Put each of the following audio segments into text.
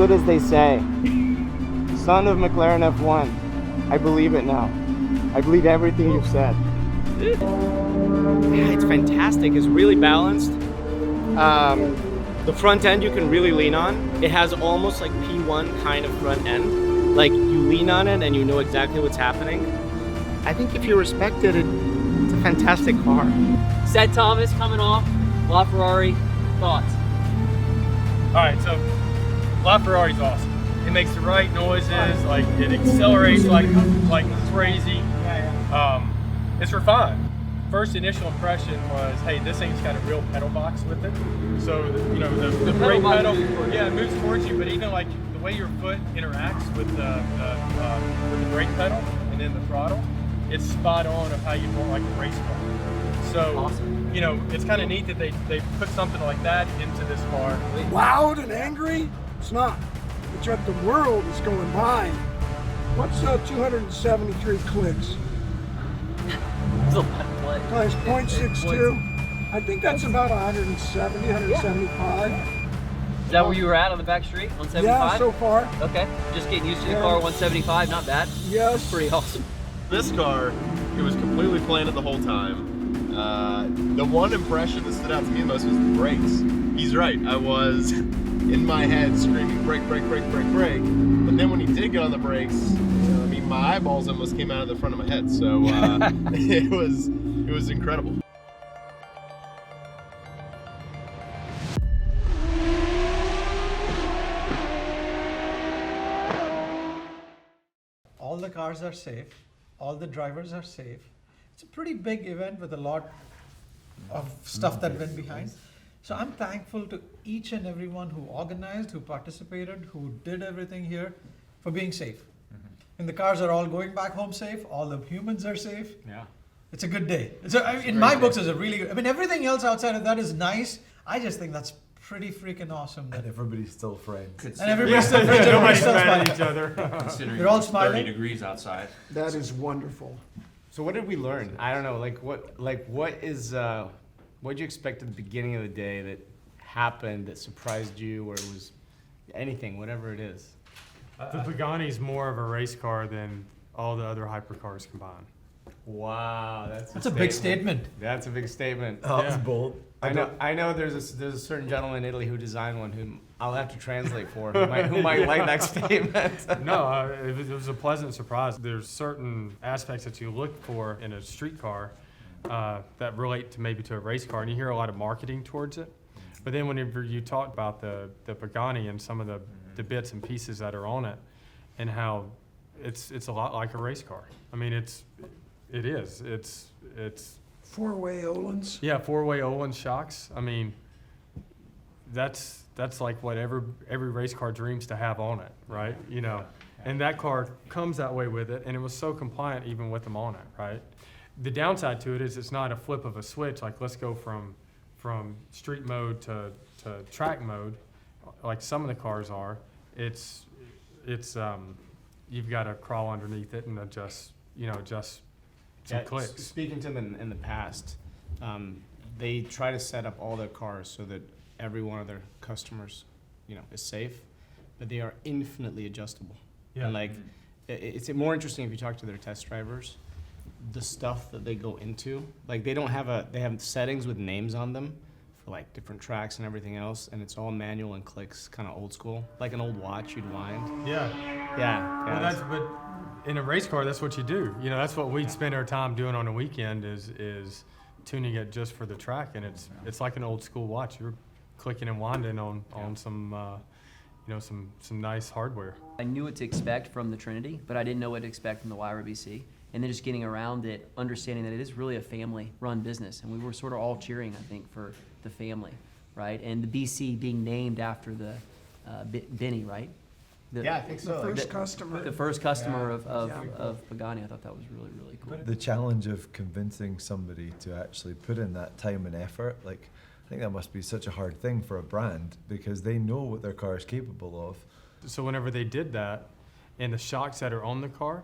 good as they say. Son of McLaren F1. I believe it now. I believe everything you've said. Yeah, it's fantastic. It's really balanced. The front end you can really lean on. It has almost like P1 kind of front end. Like you lean on it and you know exactly what's happening. I think if you respect it, it's a fantastic car. Seth Thomas coming off, LaFerrari, thoughts? All right, so LaFerrari's awesome. It makes the right noises, like it accelerates like crazy. It's refined. First initial impression was, hey, this thing's got a real pedal box with it. So, you know, the brake pedal, yeah, it moves towards you, but even like the way your foot interacts with the brake pedal and then the throttle, it's spot on of how you'd want like a race car. So, awesome. You know, it's kind of neat that they put something like that into this car. Loud and angry? It's not. It's what the world is going by. What's 273 clicks? It's a lot of play. Times 0.62. I think that's about 170, 175. Is that where you were at on the back street, 175? Yeah, so far. Okay, just getting used to the car, 175, not bad. Yes. Pretty awesome. This car, it was completely planted the whole time. The one impression that stood out to me the most was the brakes. He's right, I was in my head screaming brake, brake, brake, brake, brake. But then when he did get on the brakes, I mean, my eyeballs almost came out of the front of my head. So it was incredible. All the cars are safe. All the drivers are safe. It's a pretty big event with a lot of stuff that went behind. So I'm thankful to each and everyone who organized, who participated, who did everything here for being safe. And the cars are all going back home safe. All the humans are safe. Yeah. It's a good day. In my books, it's a really good. I mean, everything else outside of that is nice. I just think that's pretty freaking awesome. And everybody's still friends. And everybody's still friends. Everybody's still mad smiling. at each other. Considering They're all it's smiling. 30 degrees outside. That is wonderful. So what did we learn? I don't know, what'd you expect at the beginning of the day that happened that surprised you, or it was anything, whatever it is? The Pagani's more of a race car than all the other hypercars combined. Wow, That's a big statement. That's a big statement. Oh, that's bold. I know there's a certain gentleman in Italy who designed one who I'll have to translate for, who might like that statement. No, it was a pleasant surprise. There's certain aspects that you look for in a street car that relate to maybe to a race car, and you hear a lot of marketing towards it. But then whenever you talk about the Pagani and some of the bits and pieces that are on it, and how it's a lot like a race car. I mean, it is. It's Four-way Olins. yeah, four-way Olin shocks. I mean, that's like what every race car dreams to have on it, right? You know, and that car comes that way with it, and it was so compliant even with them on it, right? The downside to it is it's not a flip of a switch. Like, let's go from street mode to track mode, like some of the cars are. It's you've got to crawl underneath it and adjust some clicks. Speaking to them in the past, they try to set up all their cars so that every one of their customers, is safe, but they are infinitely adjustable. Yeah. And it's more interesting if you talk to their test drivers, the stuff that they go into. Like they have settings with names on them for like different tracks and everything else, and it's all manual and clicks, kind of old school, like an old watch you'd wind. Yeah. Yeah. Well, but in a race car, that's what you do. That's what we'd spend our time doing on a weekend is tuning it just for the track, and it's like an old school watch. You're clicking and winding on some some nice hardware. I knew what to expect from the Trinity, but I didn't know what to expect from the Huayra BC. And then just getting around it, understanding that it is really a family-run business, and we were sort of all cheering, I think, for the family, right? And the BC being named after the Benny, right? I think so. The first customer. The first customer of Pagani. I thought that was really, really cool. The challenge of convincing somebody to actually put in that time and effort, I think that must be such a hard thing for a brand because they know what their car is capable of. So whenever they did that, and the shocks that are on the car,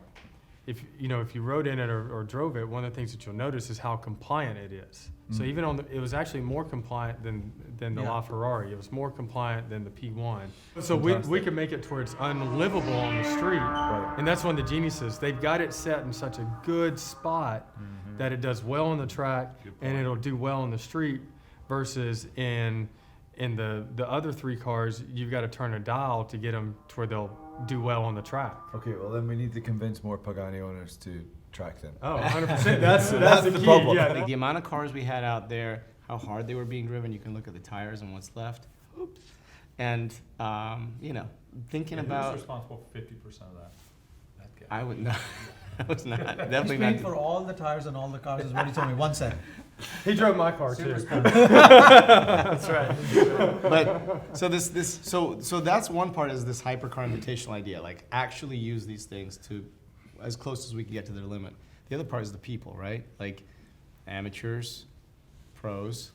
if you rode in it or drove it, one of the things that you'll notice is how compliant it is. So even it was actually more compliant than the LaFerrari. It was more compliant than the P1. So we could make it to where it's unlivable on the street. Right. And that's one of the geniuses. They've got it set in such a good spot that it does well on the track and it'll do well on the street, versus in the other 3 cars, you've got to turn a dial to get them to where they'll do well on the track. Okay, well then we need to convince more Pagani owners to track them. Oh, 100%. That's the key. problem. Yeah. Like the amount of cars we had out there, how hard they were being driven, you can look at the tires and what's left. Oops. And, thinking about... Who's responsible for 50% of that? That guy. I would not. I was not. Definitely He's paying not. for all the tires and all the cars is what he told me. 1 second. He drove my car too. That's right. But so so that's one part, is this Hypercar Invitational idea. Like, actually use these things to as close as we can get to their limit. The other part is the people, right? Like amateurs, pros.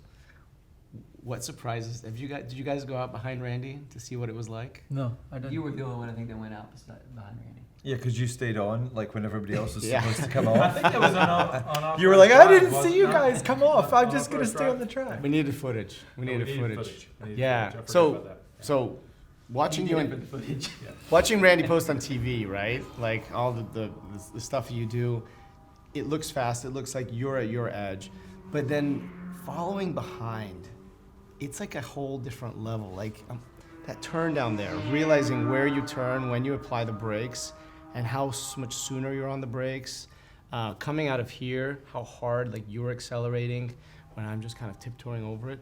What surprises? Did you guys go out behind Randy to see what it was like? No, I don't. You were the only one I think that went out behind Randy. Yeah, because you stayed on, like when everybody else was Yeah. supposed to come I off. think there was an You were like, I didn't see you guys come off. I'm just gonna stay on the track. We needed footage. We needed footage. We needed footage. I Yeah. forgot So about that. so watching you and watching Randy post on TV, right? Like all the stuff you do, it looks fast. It looks like you're at your edge, but then following behind, it's like a whole different level. Like that turn down there, realizing where you turn, when you apply the brakes, and how much sooner you're on the brakes. Coming out of here, how hard like you're accelerating when I'm just kind of tiptoeing over it.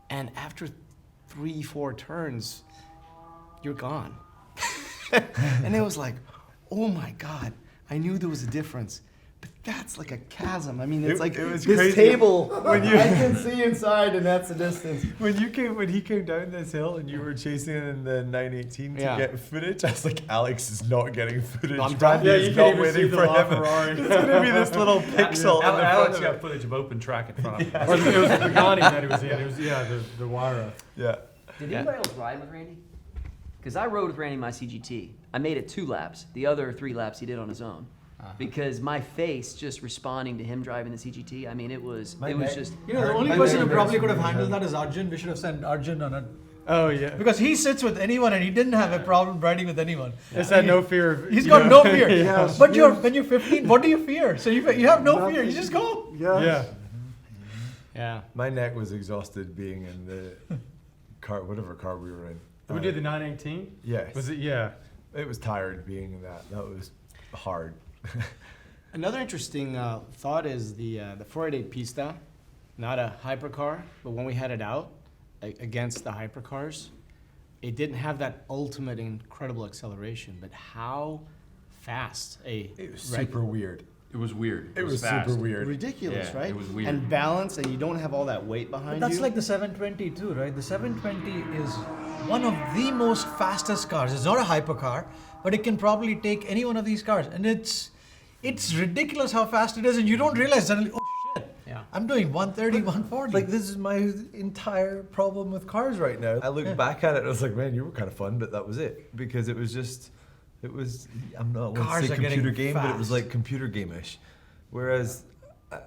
And after 3-4 turns, you're gone. And it was like, oh my God, I knew there was a difference. But that's like a chasm. I mean, it's like it was this crazy. table, When you- I can see inside, and that's the distance. When he came down this hill and you were chasing in the 918 to Yeah. get footage, I was like, Alex is not getting footage. No, I'm Randy Yeah, is you not can't even waiting see the for him. LaFerrari. It's gonna be this little pixel. in the front Alex of got it. footage of open track in front of him. Or it was the Pagani that he was in. It was the Huayra. Yeah. Did Yeah. anybody else ride with Randy? Because I rode with Randy in my CGT. I made it 2 laps. The other 3 laps he did on his own. Because my face just responding to him driving the CGT, I mean, it was just... You know, the only person who probably could have handled that is Arjun. We should have sent Arjun on it. Oh yeah. Because he sits with anyone and he didn't have a problem riding with anyone. It's that no fear of. He's you got know. no fear. Yeah. But when you're 15, what do you fear? So you have no fear. You just go. Yeah. Yeah. My neck was exhausted being in the car, whatever car we were in. We did the 918. Yes. Was it? Yeah. It was tired being in that. That was hard. Another interesting thought is the 488 Pista, not a hypercar, but when we had it out against the hypercars, it didn't have that ultimate incredible acceleration, but how fast It was super weird. It was weird. It was fast. super weird. ridiculous, Yeah, right? it was weird. And balance, and you don't have all that weight behind That's you. like the 720 too, right? The 720 is one of the most fastest cars. It's not a hypercar, but it can probably take any one of these cars. And it's ridiculous how fast it is, and you don't realize suddenly, oh shit, Yeah. I'm doing 130, 140. Like, this is my entire problem with cars right now. I look back at it and I was like, man, you were kind of fun, but that was it. Because it was just, I'm not going Cars to say are getting computer game, but it was fast. like computer game-ish. Whereas, I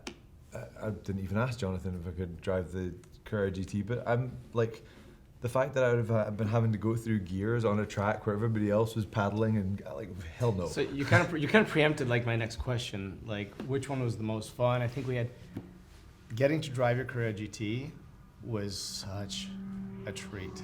didn't even ask Jonathan if I could drive the Carrera GT, but I'm like, the fact that I would have been having to go through gears on a track where everybody else was paddling and like, hell no. So you kind of preempted like my next question, like which one was the most fun? I think we had getting to drive your Carrera GT was such a treat,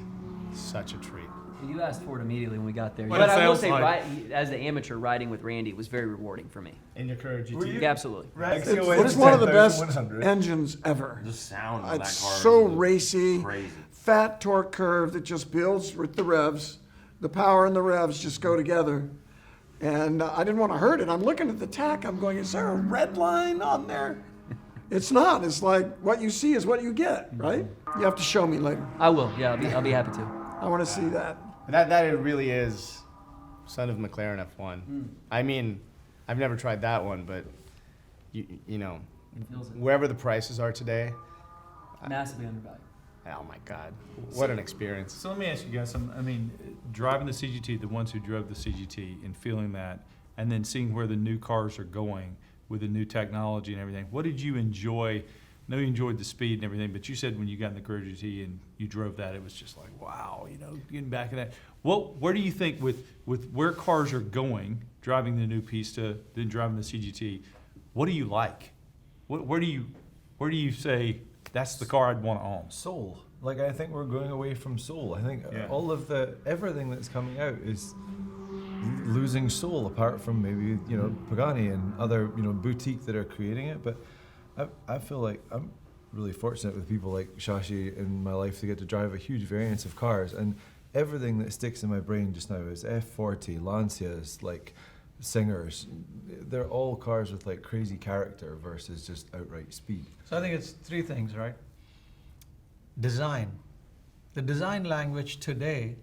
such a treat. You asked for it immediately when we got there. What But it I will sounds say, like. as the amateur, riding with Randy was very rewarding for me. In your Carrera GT? Yeah, absolutely. It's one of the best engines ever. The sound of that car It's is so racy, crazy. fat torque curve that just builds with the revs. The power and the revs just go together. And I didn't want to hurt it. I'm looking at the tack. I'm going, is there a red line on there? It's not. It's like what you see is what you get, right? You have to show me later. I will. Yeah, I'll be happy to. I want to see that. That it really is son of McLaren F1. I mean, I've never tried that one, but you know, Feels it. wherever the prices are today, Massively undervalued. oh my God, what an experience. So let me ask you guys something. I mean, driving the CGT, the ones who drove the CGT, and feeling that and then seeing where the new cars are going with the new technology and everything. What did you enjoy? I know you enjoyed the speed and everything, but you said when you got in the Carrera GT and you drove that, it was just like, wow, you know, getting back in that. Where do you think with where cars are going, driving the new Pista, then driving the CGT, what do you like? Where do you say that's the car I'd want to own? Soul. Like, I think we're going away from soul. I think Yeah. all of everything that's coming out is losing soul, apart from maybe, you know, Pagani and other, you know, boutique that are creating it. But I feel like I'm really fortunate with people like Shashi in my life to get to drive a huge variance of cars, and everything that sticks in my brain just now is F40, Lancias, like Singers. They're all cars with like crazy character versus just outright speed. So I think it's three things, right? Design. The design language today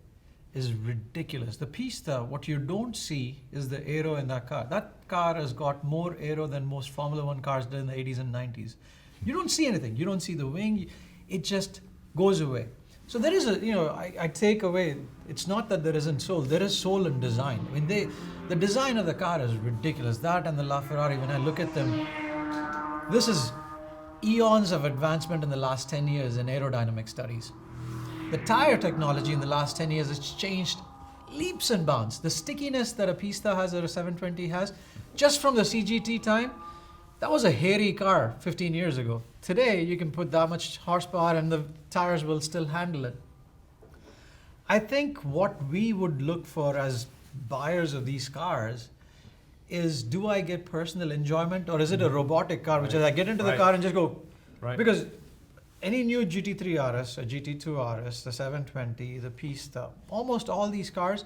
is ridiculous. The Pista, what you don't see is the aero in that car. That car has got more aero than most Formula One cars did in the 80s and 90s. You don't see anything. You don't see the wing. It just goes away. So there is I take away, it's not that there isn't soul. There is soul in design. I mean, the design of the car is ridiculous. That and the LaFerrari, when I look at them, this is eons of advancement in the last 10 years in aerodynamic studies. The tire technology in the last 10 years has changed leaps and bounds. The stickiness that a Pista has or a 720 has, just from the CGT time, that was a hairy car 15 years ago. Today, you can put that much horsepower and the tires will still handle it. I think what we would look for as buyers of these cars is, do I get personal enjoyment, or is it a robotic car, which is I get into the car and just go, because any new GT3 RS, a GT2 RS, the 720, the Pista, almost all these cars,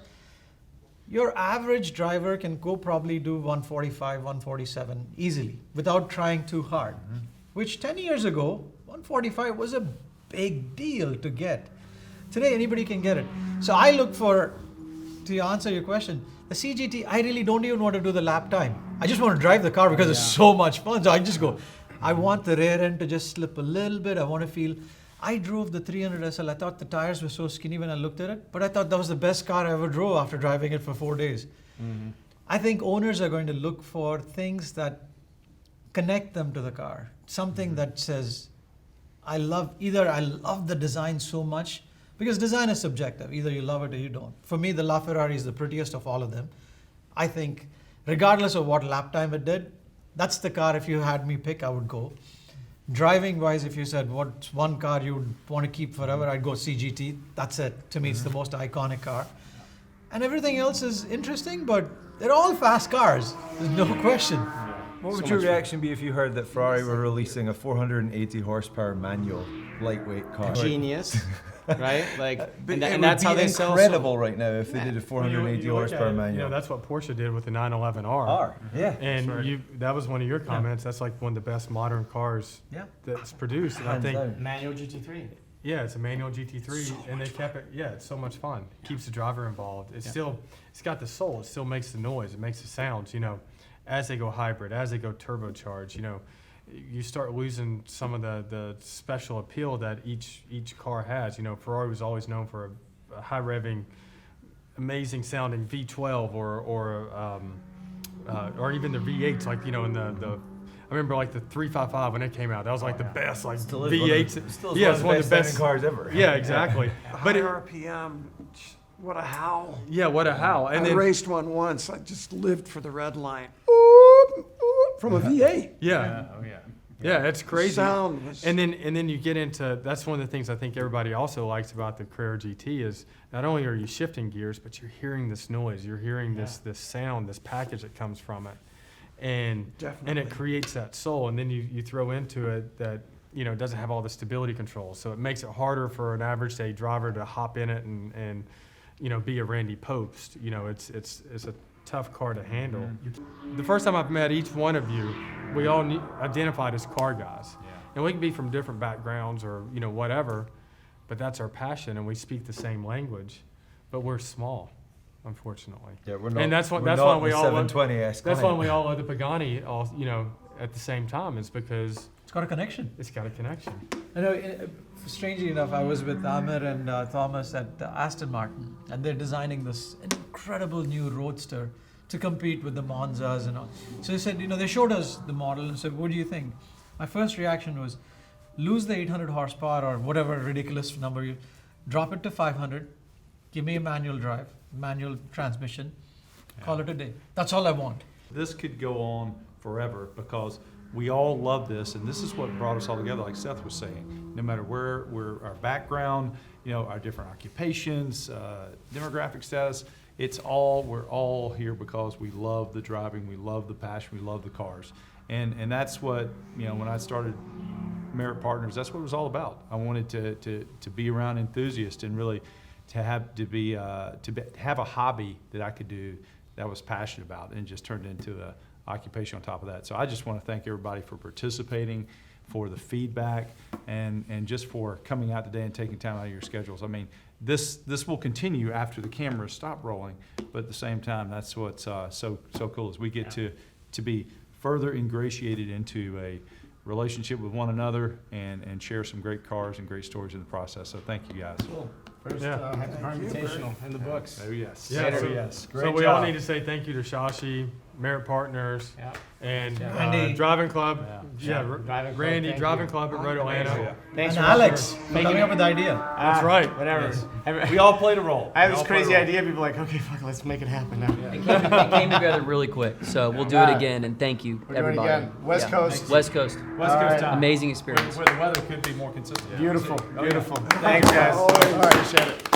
your average driver can go probably do 145, 147 easily without trying too hard, which 10 years ago, 145 was a big deal to get. Today, anybody can get it. So I look for, to answer your question, the CGT, I really don't even want to do the lap time. I just want to drive the car because it's so much fun. So I just go, I want the rear end to just slip a little bit. I want to feel, I drove the 300 SL. I thought the tires were so skinny when I looked at it, but I thought that was the best car I ever drove after driving it for 4 days. I think owners are going to look for things that connect them to the car. Something that says, I love the design so much, because design is subjective. Either you love it or you don't. For me, the LaFerrari is the prettiest of all of them. I think, regardless of what lap time it did, that's the car, if you had me pick, I would go. Driving wise, if you said what's one car you would want to keep forever, I'd go CGT. That's it. To me, it's the most iconic car. And everything else is interesting, but they're all fast cars. There's no question. What would your reaction be if you heard that Ferrari were releasing a 480 horsepower manual lightweight car? Genius, right? Like, But and that's how they sell. incredible right now if they did a 480 You look at horsepower it, manual. You know, that's what Porsche did with the 911R. R, yeah. And that was one of your comments. That's like one of the best modern cars that's produced. And I Hands think, down. Manual GT3. yeah, it's a manual GT3, and they kept it. Yeah, it's so much fun. Keeps the driver involved. It's still, it's got the soul. It still makes the noise. It makes the sounds. You know, as they go hybrid, as they go turbocharged. You know, you start losing some of the special appeal that each car has. You know, Ferrari was always known for a high revving, amazing sounding V12 or even the V8s, like, you know, in the I remember like the 355 when it came out. That was like the best, like Still is V8s. Still is Yeah, one it's of one the of the best best cars ever. Yeah, exactly. But High it, RPM, what a howl. yeah, what a howl. And I then raced one once. I just lived for the red line. From a V8. yeah, Oh, yeah. yeah, it's crazy. Sound was, And then you get into, that's one of the things I think everybody also likes about the Carrera GT is not only are you shifting gears, but you're hearing this noise, you're hearing this sound, this package that comes from it, and Definitely. it creates that soul. And then you throw into it that, you know, it doesn't have all the stability control, so it makes it harder for an average day driver to hop in it and you know, be a Randy Pobst. You know, it's a tough car to handle. The first time I've met each one of you, we all identified as car guys. And we can be from different backgrounds or, you know, whatever, but that's our passion and we speak the same language, but we're small, unfortunately. Yeah, we're not. And that's why we all love, 720S. that's why we all love the Pagani, all, you know, at the same time, is because It's got a connection. it's got a connection. I know, strangely enough, I was with Amir and Thomas at Aston Martin, and they're designing this incredible new roadster to compete with the Monzas and all. So they said, they showed us the model and said, what do you think? My first reaction was, lose the 800 horsepower or whatever ridiculous number, you drop it to 500, give me a manual drive, manual transmission, call it a day. That's all I want. This could go on forever because we all love this, and this is what brought us all together, like Seth was saying. No matter where our background, our different occupations, demographic status, we're all here because we love the driving, we love the passion, we love the cars. And that's what, when I started Merit Partners, that's what it was all about. I wanted to be around enthusiasts and really to have a hobby that I could do that I was passionate about, and just turned into an occupation on top of that. So I just want to thank everybody for participating, for the feedback, and just for coming out today and taking time out of your schedules. I mean, this will continue after the cameras stop rolling, but at the same time, that's what's so cool is we get to be further ingratiated into a relationship with one another and share some great cars and great stories in the process. So thank you guys. Cool. First Yeah. Hypercar Invitational in the books. Oh yes. Yeah, Later, so- yes. So Great we all job. need to say thank you to Shashi, Merit Partners, Yeah. and Randy. Driving Club. Yeah. Yeah, Driving Club, Randy, thank Driving you. Club at Road Atlanta. Thanks And for Alex for making coming it- up with the idea. That's right. Whatever. We all played a role. I have We this all played a crazy role. idea. People are like, okay, fuck, let's make it happen now. It came together really quick. So we'll do it again, and thank you, We're doing it everybody. again. West Coast. West Coast. West All Coast right. time. Amazing experience. Where the weather could be more consistent. Beautiful, Oh, yeah. beautiful. Thanks, guys. All right, appreciate it.